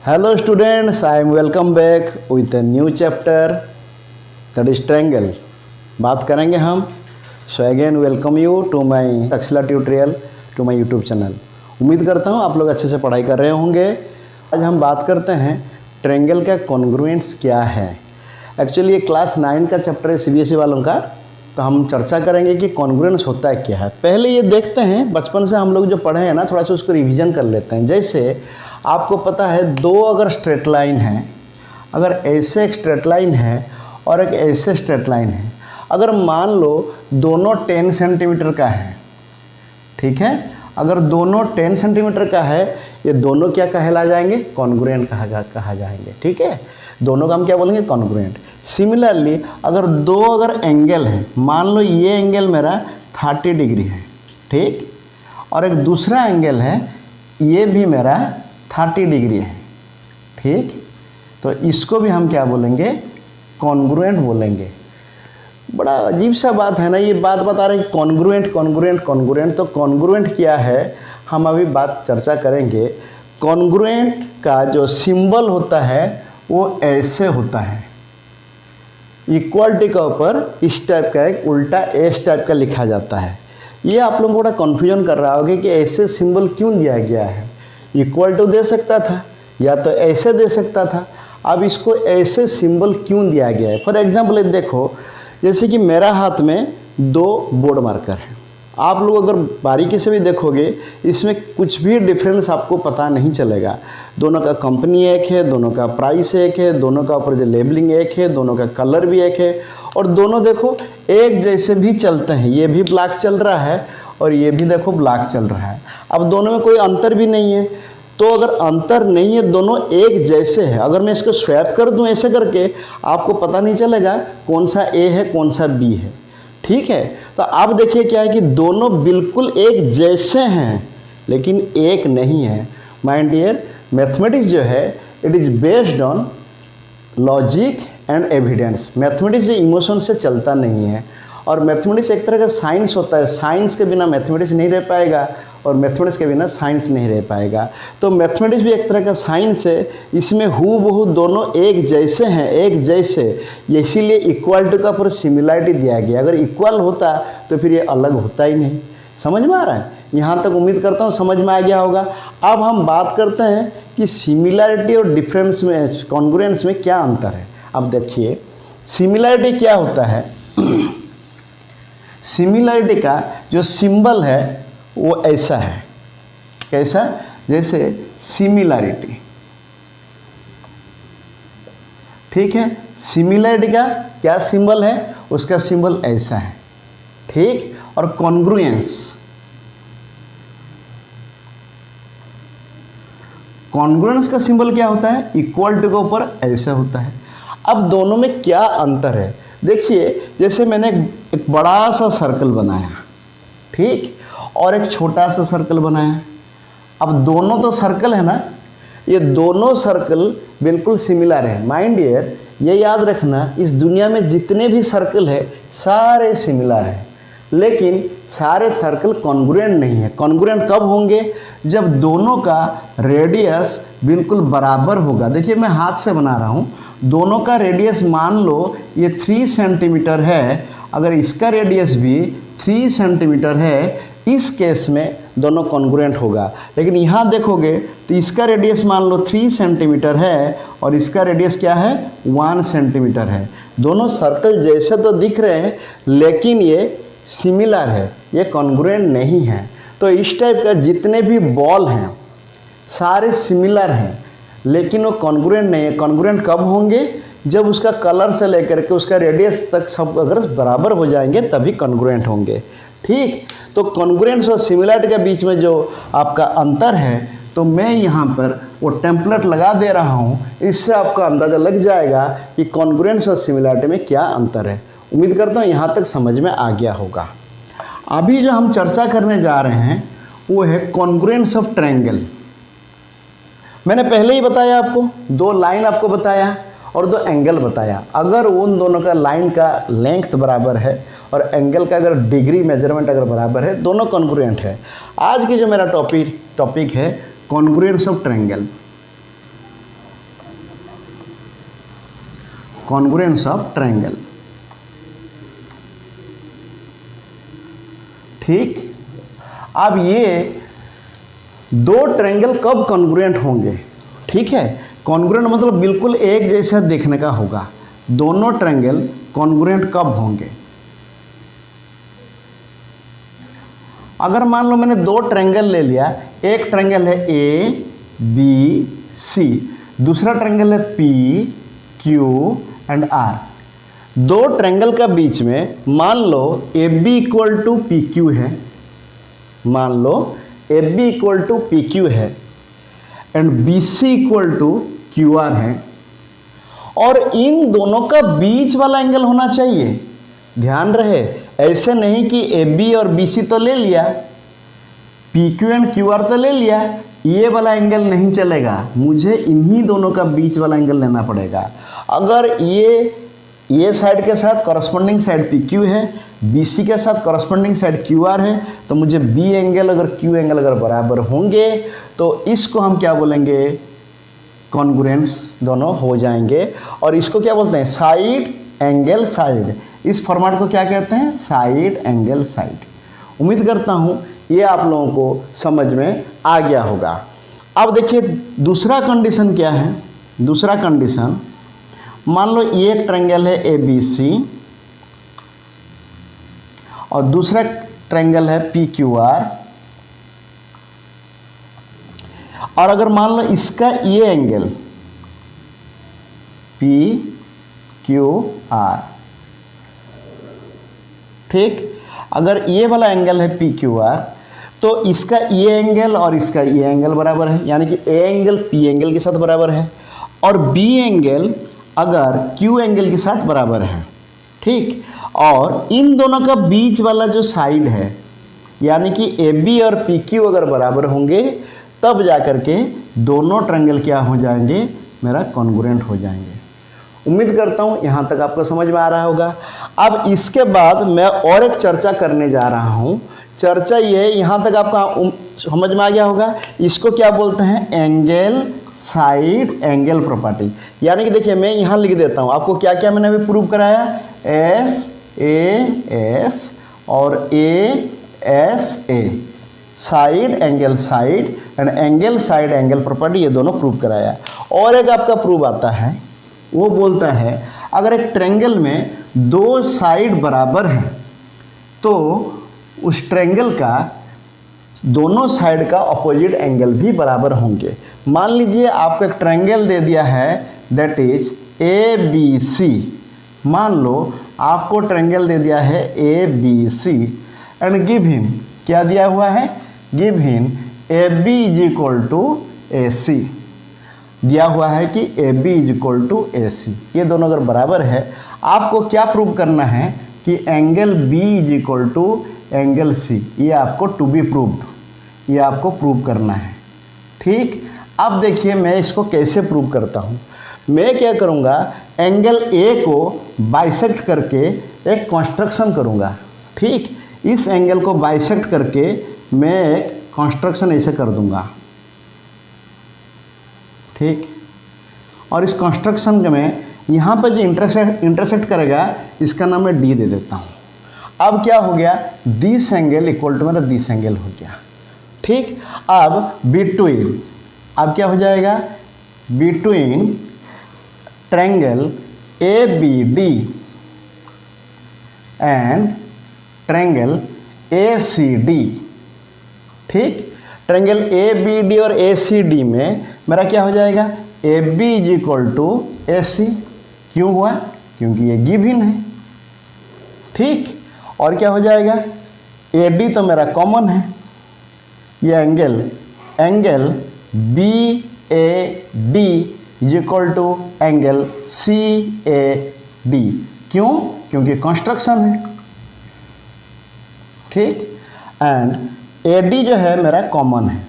Hello students, I am welcome back with a new chapter that is triangle. बात करेंगे हम. So again welcome you to my Taxila tutorial to my YouTube channel. उम्मीद करता हूँ आप लोग अच्छे से पढ़ाई कर रहे होंगे. आज हम बात करते हैं ट्रायंगल का कॉन्ग्रुएंट्स क्या है. एक्चुअली ये क्लास 9 का चैप्टर है CBSE वालों का, तो हम चर्चा करेंगे कि कॉन्ग्रुएंस होता है क्या है. पहले ये देखते हैं, बचपन से हम लोग जो पढ़े हैं ना, थोड़ा सा उसको रिवीजन कर लेते हैं. जैसे आपको पता है दो अगर स्ट्रेट लाइन है, अगर ऐसे एक स्ट्रेट लाइन है और एक ऐसे स्ट्रेट लाइन है, अगर मान लो दोनों 10 सेंटीमीटर का है, ठीक है, अगर दोनों 10 सेंटीमीटर का है, ये दोनों क्या कहला जाएंगे, कॉन्ग्रुएंट कहा जाएंगे. ठीक है, दोनों का हम क्या बोलेंगे, कॉन्ग्रुएंट. सिमिलरली अगर एंगल है, मान लो ये एंगल मेरा 30 डिग्री है, ठीक, और एक दूसरा एंगल है ये भी मेरा 30 डिग्री है, ठीक, तो इसको भी हम क्या बोलेंगे, कॉन्ग्रुएंट बोलेंगे. बड़ा अजीब सा बात है ना, ये बात बता रहे हैं कॉन्ग्रुएंट. तो कॉन्ग्रुएंट क्या है हम अभी बात चर्चा करेंगे. कॉन्ग्रुएंट का जो सिंबल होता है वो ऐसे होता है, इक्वलिटी के ऊपर इस टाइप का एक उल्टा एस टाइप का लिखा जाता है. ये आप लोगों को बड़ा कन्फ्यूजन कर रहा होगा कि ऐसे सिंबल क्यों दिया गया है. इक्वल टू दे सकता था या तो ऐसे दे सकता था, अब इसको ऐसे सिंबल क्यों दिया गया है. फॉर एग्जांपल देखो, जैसे कि मेरा हाथ में 2 बोर्ड मार्कर है. आप लोग अगर बारीकी से भी देखोगे इसमें कुछ भी डिफरेंस आपको पता नहीं चलेगा. दोनों का कंपनी एक है, दोनों का प्राइस एक है, दोनों का ऊपर जो लेबलिंग एक है, दोनों का कलर भी एक है, और दोनों देखो एक जैसे भी चलते हैं. ये भी ब्लैक चल रहा है और ये भी देखो ब्लैक चल रहा है. अब दोनों में कोई अंतर भी नहीं है. तो अगर अंतर नहीं है, दोनों एक जैसे है, अगर मैं इसको स्वैप कर दूं ऐसे करके, आपको पता नहीं चलेगा कौन सा ए है कौन सा बी है. ठीक है, तो आप देखिए क्या है कि दोनों बिल्कुल एक जैसे हैं लेकिन एक नहीं है. माय डियर, मैथमेटिक्स जो है it is based on logic and evidence. Mathematics जो इमोशन से चलता नहीं है, और मैथमेटिक्स एक तरह का साइंस होता है. साइंस के बिना मैथमेटिक्स नहीं रह पाएगा और मैथमेटिक्स के बिना साइंस नहीं रह पाएगा. तो मैथमेटिक्स भी एक तरह का साइंस है. इसमें हूबहू दोनों एक जैसे हैं, एक जैसे, इसीलिए इक्वलिटी का पर सिमिलरिटी दिया गया. अगर इक्वल होता तो फिर ये अलग होता ही नहीं. समझ में आ रहा है? यहाँ तक उम्मीद करता हूँ समझ में आ गया होगा. अब हम बात करते हैं कि सिमिलरिटी और डिफरेंस में, कॉन्ग्रुएंस में क्या अंतर है. अब देखिए सिमिलरिटी क्या होता है. सिमिलरिटी का जो सिंबल है वो ऐसा है. कैसा? जैसे सिमिलरिटी, ठीक है, सिमिलरिटी का क्या सिंबल है, उसका सिंबल ऐसा है, ठीक. और कॉन्ग्रुएंस, कॉन्ग्रुएंस का सिंबल क्या होता है, इक्वलिटी के ऊपर ऐसा होता है. अब दोनों में क्या अंतर है देखिए. जैसे मैंने एक बड़ा सा सर्कल बनाया, ठीक, और एक छोटा सा सर्कल बनाया. अब दोनों तो सर्कल है ना, ये दोनों सर्कल बिल्कुल सिमिलर है. माइंड डियर, ये याद रखना, इस दुनिया में जितने भी सर्कल है सारे सिमिलर हैं, लेकिन सारे सर्कल कॉन्ग्रुएंट नहीं है. कॉन्ग्रुएंट कब होंगे, जब दोनों का रेडियस बिल्कुल बराबर होगा. देखिए मैं हाथ से बना रहा हूँ, दोनों का रेडियस मान लो ये 3 सेंटीमीटर है, अगर इसका रेडियस भी 3 सेंटीमीटर है, इस केस में दोनों कॉन्ग्रुएंट होगा. लेकिन यहाँ देखोगे तो इसका रेडियस मान लो 3 सेंटीमीटर है और इसका रेडियस क्या है, 1 सेंटीमीटर है. दोनों सर्कल जैसे तो दिख रहे हैं लेकिन ये सिमिलर है, ये कॉन्ग्रुएंट नहीं है. तो इस टाइप का जितने भी बॉल हैं सारे सिमिलर हैं लेकिन वो कॉन्ग्रुएंट नहीं है. कॉन्ग्रुएंट कब होंगे, जब उसका कलर से लेकर के उसका रेडियस तक सब अगर बराबर हो जाएंगे तभी कॉन्ग्रुएंट होंगे. ठीक, तो कॉन्ग्रुएंस और सिमिलरिटी के बीच में जो आपका अंतर है, तो मैं यहाँ पर वो टेम्पलेट लगा दे रहा हूँ, इससे आपका अंदाज़ा लग जाएगा कि कॉन्ग्रुएंस और सिमिलरिटी में क्या अंतर है. उम्मीद करता हूँ यहाँ तक समझ में आ गया होगा. अभी जो हम चर्चा करने जा रहे हैं वो है कॉन्ग्रुएंस ऑफ ट्रायंगल. मैंने पहले ही बताया आपको, 2 लाइन आपको बताया और 2 एंगल बताया. अगर उन दोनों का लाइन का लेंथ बराबर है और एंगल का अगर डिग्री मेजरमेंट अगर बराबर है, दोनों कॉन्ग्रुएंट है. आज की जो मेरा टॉपिक है congruence of triangle. Congruence of triangle. ठीक, अब ये दो ट्रायंगल कब कॉन्ग्रुएंट होंगे? ठीक है, कॉन्ग्रुएंट मतलब बिल्कुल एक जैसा देखने का होगा। दोनों ट्रायंगल कॉन्ग्रुएंट कब होंगे? अगर मान लो मैंने दो ट्रायंगल ले लिया, एक ट्रायंगल है ए बी सी, दूसरा ट्रायंगल है पी क्यू एंड आर। दो ट्रायंगल का बीच में मान लो A B equal to P Q है, मान लो A B equal to P Q है and B C equal to Q R है, और इन दोनों का बीच वाला एंगल होना चाहिए। ध्यान रहे, ऐसे नहीं कि ए बी और बी सी तो ले लिया, P Q and Q R तो ले लिया, ये वाला एंगल नहीं चलेगा, मुझे इन्हीं दोनों का बीच वाला एंगल लेना पड़ेगा। अगर ये साइड के साथ कॉरस्पॉन्डिंग साइड पी क्यू है, बी सी के साथ कॉरस्पॉन्डिंग साइड क्यू आर है, तो मुझे बी एंगल अगर क्यू एंगल अगर बराबर होंगे तो इसको हम क्या बोलेंगे? कॉन्ग्रुएंस दोनों हो जाएंगे। और इसको क्या बोलते हैं? Side angle side. इस फॉर्मेट को क्या कहते हैं? Side angle side. उम्मीद करता हूँ ये आप लोगों को समझ में आ गया होगा। अब देखिए दूसरा कंडीशन क्या है। दूसरा कंडीशन, मान लो ये एक ट्रायंगल है ए बी सी और दूसरा ट्रायंगल है पी क्यू आर, और अगर मान लो इसका ये एंगल पी क्यू आर, ठीक, अगर ये वाला एंगल है पी क्यू आर तो इसका ये एंगल और इसका ये एंगल बराबर है, यानी कि ए एंगल पी एंगल के साथ बराबर है और बी एंगल अगर क्यू एंगल के साथ बराबर है। ठीक, और इन दोनों का बीच वाला जो साइड है, यानी कि ए बी और पी क्यू अगर बराबर होंगे तब जाकर के दोनों ट्रायंगल क्या हो जाएंगे? मेरा कॉन्ग्रुएंट हो जाएंगे। उम्मीद करता हूँ यहाँ तक आपको समझ में आ रहा होगा। अब इसके बाद मैं और एक चर्चा करने जा रहा हूँ। चर्चा ये, यहाँ तक आपका समझ में आ गया होगा। इसको क्या बोलते हैं? Angle side angle property. यानी कि देखिए मैं यहाँ लिख देता हूँ, आपको क्या क्या मैंने अभी प्रूव कराया? एस ए एस और A S A, side angle side and angle side angle property, ये दोनों प्रूव कराया। और एक आपका प्रूव आता है, वो बोलता है अगर एक ट्रायंगल में दो साइड बराबर हैं तो उस ट्रायंगल का दोनों साइड का अपोजिट एंगल भी बराबर होंगे। मान लीजिए आपको एक ट्रायंगल दे दिया है that is A B C. मान लो आपको ट्रायंगल दे दिया है A B C and give him, क्या दिया हुआ है? Give him A B is equal to A C. दिया हुआ है कि A B is equal to A C. ये दोनों अगर बराबर है, आपको क्या प्रूव करना है? कि angle B is equal to angle C. ये आपको टू बी प्रूव्ड, ये आपको प्रूव करना है। ठीक, अब देखिए मैं इसको कैसे प्रूव करता हूँ। मैं क्या करूँगा? एंगल ए को बाइसेक्ट करके एक कंस्ट्रक्शन करूँगा। ठीक, इस एंगल को बाइसेक्ट करके मैं एक कंस्ट्रक्शन ऐसे कर दूँगा। ठीक, और इस कंस्ट्रक्शन में यहाँ पर जो इंटरसेक्ट करेगा इसका नाम मैं डी दे देता हूँ। अब क्या हो गया? दिस एंगल इक्वल टू मेरा दिस एंगल हो गया। ठीक, अब बिटवीन, अब क्या हो जाएगा? Between triangle A B D and triangle A C D. ठीक, ट्रायंगल ए बी डी और ए सी डी में मेरा क्या हो जाएगा? A B is equal to A C. क्यों हुआ? क्योंकि ये गिवन है। ठीक, और क्या हो जाएगा? ए डी तो मेरा कॉमन है, ये angle B A D is equal to angle C A D. क्यों? क्योंकि कंस्ट्रक्शन है। ठीक, एंड ए डी जो है मेरा कॉमन है।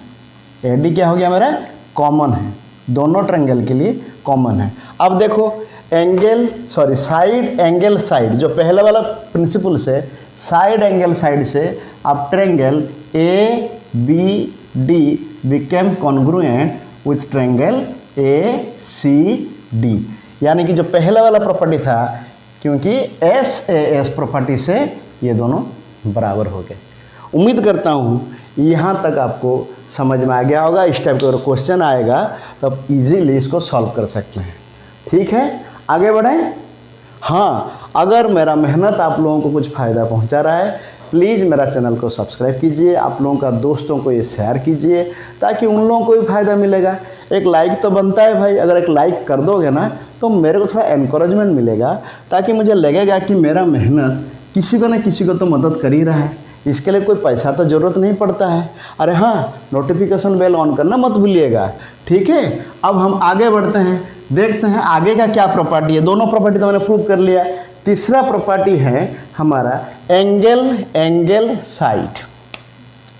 ए डी क्या हो गया? मेरा कॉमन है, दोनों ट्रायंगल के लिए कॉमन है। अब देखो साइड एंगल साइड, जो पहले वाला प्रिंसिपल से साइड एंगल साइड से अब triangle A B D became congruent with triangle A C D. यानी कि जो पहला वाला प्रॉपर्टी था, क्योंकि एस ए एस प्रॉपर्टी से ये दोनों बराबर हो गए। उम्मीद करता हूँ यहाँ तक आपको समझ में आ गया होगा। इस टाइप का अगर क्वेश्चन आएगा तो आप इजीली इसको सॉल्व कर सकते हैं। ठीक है, आगे बढ़ें। हाँ, अगर मेरा मेहनत आप लोगों को कुछ फ़ायदा पहुँचा रहा है, प्लीज़ मेरा चैनल को सब्सक्राइब कीजिए, आप लोगों का दोस्तों को ये शेयर कीजिए ताकि उन लोगों को भी फ़ायदा मिलेगा। एक लाइक तो बनता है भाई, अगर एक लाइक कर दोगे ना तो मेरे को थोड़ा एनकरेजमेंट मिलेगा, ताकि मुझे लगेगा कि मेरा मेहनत किसी को न किसी को तो मदद कर ही रहा है। इसके लिए कोई पैसा तो ज़रूरत नहीं पड़ता है। अरे हाँ, नोटिफिकेशन बेल ऑन करना मत भूलिएगा। ठीक है, अब हम आगे बढ़ते हैं, देखते हैं आगे का क्या प्रॉपर्टी है। दोनों प्रॉपर्टी तो मैंने प्रूव कर लिया। तीसरा प्रॉपर्टी है हमारा एंगल साइड।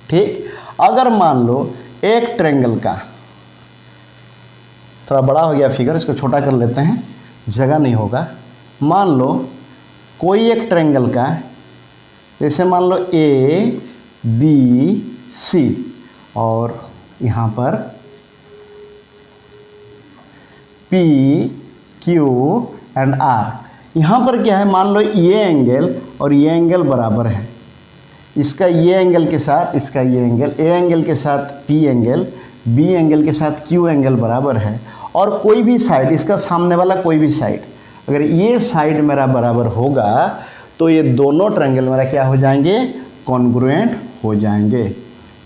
ठीक, अगर मान लो एक ट्रायंगल का, थोड़ा बड़ा हो गया फिगर, इसको छोटा कर लेते हैं, जगह नहीं होगा। मान लो कोई एक ट्रायंगल का, जैसे मान लो ए बी सी, और यहाँ पर पी क्यू एंड आर। यहाँ पर क्या है, मान लो ये एंगल और ये एंगल बराबर है। इसका ये एंगल के साथ इसका ये एंगल, ए एंगल के साथ पी एंगल, बी एंगल के साथ क्यू एंगल बराबर है। और कोई भी साइड, इसका सामने वाला कोई भी साइड, अगर ये साइड मेरा बराबर होगा तो ये दोनों ट्रायंगल मेरा क्या हो जाएंगे, कॉन्ग्रुएंट हो जाएंगे।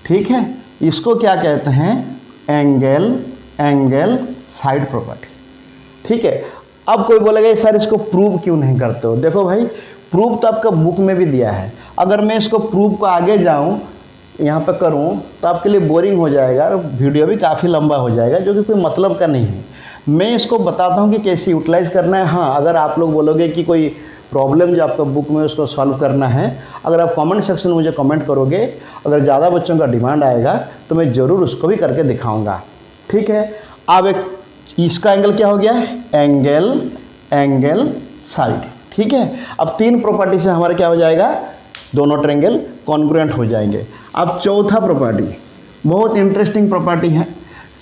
ठीक है, इसको क्या कहते हैं, एंगल साइड प्रॉपर्टी। ठीक है, अब कोई बोलेगा सर इसको प्रूव क्यों नहीं करते हो। देखो भाई, प्रूव तो आपका बुक में भी दिया है। अगर मैं इसको प्रूव को आगे जाऊं, यहाँ पे करूं, तो आपके लिए बोरिंग हो जाएगा और वीडियो भी काफ़ी लंबा हो जाएगा, जो कि कोई मतलब का नहीं है। मैं इसको बताता हूं कि कैसे यूटिलाइज़ करना है। हाँ, अगर आप लोग बोलोगे कि कोई प्रॉब्लम जो आपका बुक में उसको सॉल्व करना है, अगर आप कमेंट सेक्शन में मुझे कमेंट करोगे, अगर ज़्यादा बच्चों का डिमांड आएगा तो मैं ज़रूर उसको भी करके दिखाऊँगा। ठीक है, अब एक इसका एंगल क्या हो गया, एंगल साइड। ठीक है, अब तीन प्रॉपर्टी से हमारा क्या हो जाएगा, दोनों ट्रायंगल कॉन्ग्रुएंट हो जाएंगे। अब चौथा प्रॉपर्टी बहुत इंटरेस्टिंग प्रॉपर्टी है।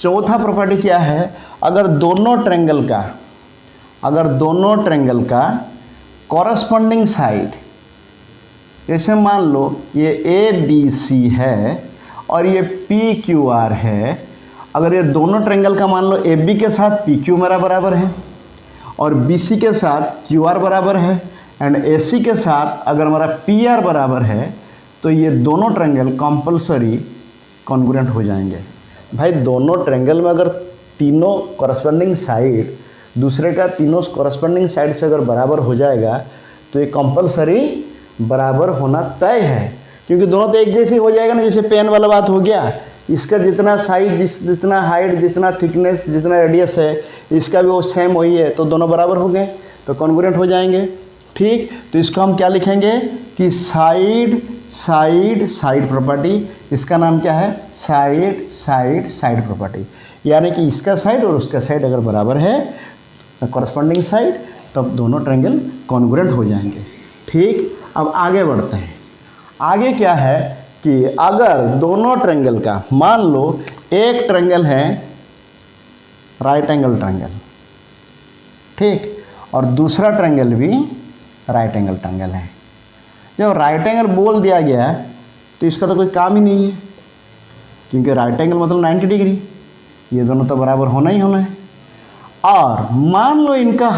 चौथा प्रॉपर्टी क्या है, अगर दोनों ट्रायंगल का कॉरस्पॉन्डिंग साइड, जैसे मान लो ये ए बी सी है और ये पी क्यू आर है। अगर ये दोनों ट्रायंगल का मान लो ए बी के साथ पी क्यू मेरा बराबर है और बी सी के साथ क्यू आर बराबर है, एंड ए सी के साथ अगर हमारा पी आर बराबर है, तो ये दोनों ट्रायंगल कंपलसरी कॉन्ग्रुएंट हो जाएंगे। भाई, दोनों ट्रायंगल में अगर तीनों कॉरस्पॉन्डिंग साइड दूसरे का तीनों कॉरस्पॉन्डिंग साइड से अगर बराबर हो जाएगा तो ये कंपलसरी बराबर होना तय है, क्योंकि दोनों तो एक जैसे हो जाएगा ना। जैसे पेन वाला बात हो गया, इसका जितना साइज, जितना हाइट, जितना थिकनेस, जितना रेडियस है, इसका भी वो सेम वही है, तो दोनों बराबर हो गए तो कॉन्ग्रुएंट हो जाएंगे। ठीक, तो इसको हम क्या लिखेंगे कि साइड प्रॉपर्टी। इसका नाम क्या है, साइड प्रॉपर्टी। यानी कि इसका साइड और उसका साइड अगर बराबर है, कॉरस्पॉन्डिंग साइड, तब दोनों ट्रायंगल कॉन्ग्रुएंट हो जाएंगे। ठीक, अब आगे बढ़ते हैं। आगे क्या है कि अगर दोनों ट्रायंगल का, मान लो एक ट्रायंगल है राइट एंगल ट्रायंगल, ठीक, और दूसरा ट्रायंगल भी राइट एंगल ट्रायंगल है। जब राइट एंगल बोल दिया गया है तो इसका तो कोई काम ही नहीं है, क्योंकि राइट एंगल मतलब 90 डिग्री, ये दोनों तो बराबर होना ही होना है। और मान लो इनका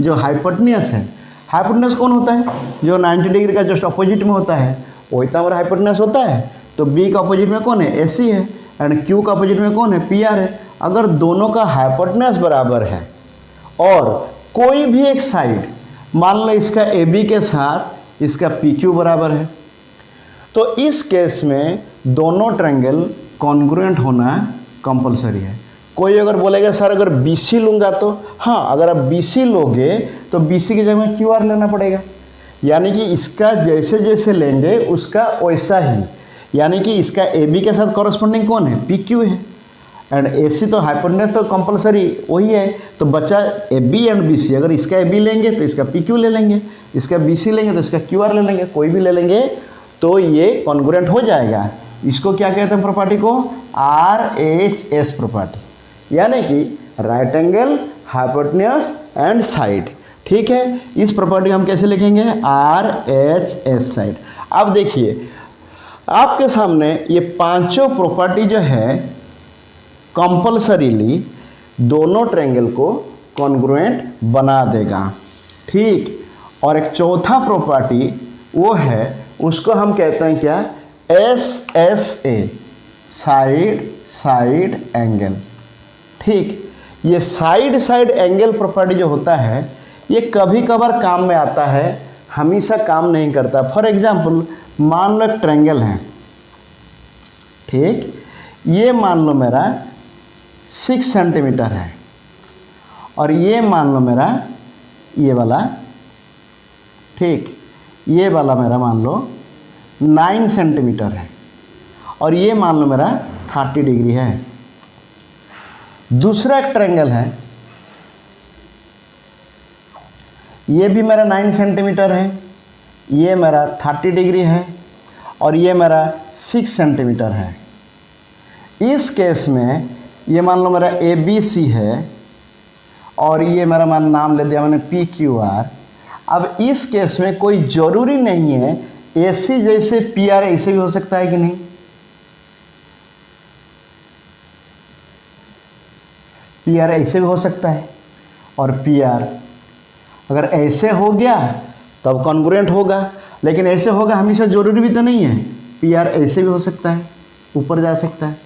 जो हाइपोटेन्यूस है, हाइपोटेन्यूस कौन होता है, जो 90 डिग्री का जस्ट अपोजिट में होता है, वही तो हमारा हाइपोटेन्यूस होता है। तो बी का अपोजिट में कौन है, ए सी है, एंड क्यू का अपोजिट में कौन है, पी आर है। अगर दोनों का हाइपोटेन्यूस बराबर है और कोई भी एक साइड, मान लो इसका ए बी के साथ इसका पी क्यू बराबर है, तो इस केस में दोनों ट्रायंगल कॉन्ग्रुएंट होना कंपलसरी है। कोई अगर बोलेगा सर अगर बी सी लूँगा तो, हाँ, अगर आप बी सी लोगे तो बी सी की जगह में क्यू आर लेना पड़ेगा। यानी कि इसका जैसे जैसे लेंगे उसका वैसा ही, यानी कि इसका ए बी के साथ कॉरस्पॉन्डिंग कौन है, पी क्यू है, एंड ए सी तो हाइपोटेन्यूस तो कंपलसरी वही है। तो बचा A B and B C. अगर इसका ए बी लेंगे तो इसका पी क्यू ले लेंगे, इसका बी सी लेंगे तो इसका क्यू आर ले लेंगे, कोई भी ले लेंगे तो ये कॉन्ग्रुएंट हो जाएगा। इसको क्या कहते हैं प्रॉपर्टी को, आर एच एस प्रॉपर्टी। यानी कि right angle hypotenuse and side. ठीक है, इस प्रॉपर्टी हम कैसे लिखेंगे, RHS साइड। अब देखिए आपके सामने ये पांचों प्रॉपर्टी जो है कंपल्सरीली दोनों ट्रायंगल को कॉन्ग्रुएंट बना देगा। ठीक, और एक चौथा प्रॉपर्टी वो है, उसको हम कहते हैं क्या, SSA साइड साइड एंगल। ठीक, ये साइड साइड एंगल प्रॉपर्टी जो होता है ये कभी कभार काम में आता है, हमेशा काम नहीं करता। फॉर एग्जाम्पल मान लो एक ट्रायंगल है, ठीक, ये मान लो मेरा 6 सेंटीमीटर है और ये मान लो मेरा ये वाला, ठीक, ये वाला मेरा मान लो 9 सेंटीमीटर है और ये मान लो मेरा 30 डिग्री है। दूसरा एक ट्रायंगल है, ये भी मेरा 9 सेंटीमीटर है, ये मेरा 30 डिग्री है और ये मेरा 6 सेंटीमीटर है। इस केस में ये मान लो मेरा ABC है और ये मेरा नाम ले दिया मैंने PQR। अब इस केस में कोई ज़रूरी नहीं है AC जैसे PR ऐसे भी हो सकता है कि नहीं, PR ऐसे भी हो सकता है और PR अगर ऐसे हो गया तब कॉन्ग्रुएंट होगा, लेकिन ऐसे होगा हमेशा ज़रूरी भी तो नहीं है, PR ऐसे भी हो सकता है, ऊपर जा सकता है।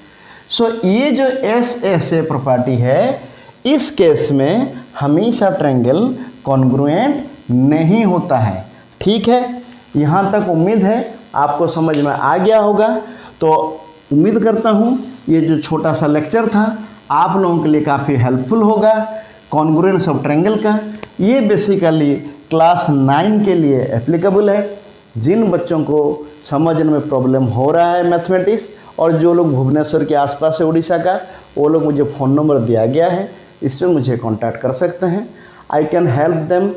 सो ये जो SSA प्रॉपर्टी है इस केस में हमेशा ट्रायंगल कॉन्ग्रुएंट नहीं होता है। ठीक है, यहाँ तक उम्मीद है आपको समझ में आ गया होगा। तो उम्मीद करता हूँ ये जो छोटा सा लेक्चर था आप लोगों के लिए काफ़ी हेल्पफुल होगा। कॉन्ग्रुएंस ऑफ ट्रायंगल का ये बेसिकली क्लास 9 के लिए एप्लीकेबल है। जिन बच्चों को समझने में प्रॉब्लम हो रहा है मैथमेटिक्स, और जो लोग भुवनेश्वर के आसपास है उड़ीसा का, वो लोग मुझे फ़ोन नंबर दिया गया है, इसमें मुझे कांटेक्ट कर सकते हैं। I can help them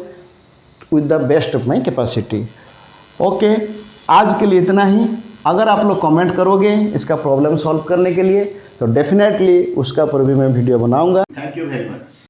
with the best of my capacity. Okay, आज के लिए इतना ही। अगर आप लोग कमेंट करोगे इसका प्रॉब्लम सॉल्व करने के लिए तो डेफिनेटली उसका पर भी मैं वीडियो बनाऊंगा। Thank you very much.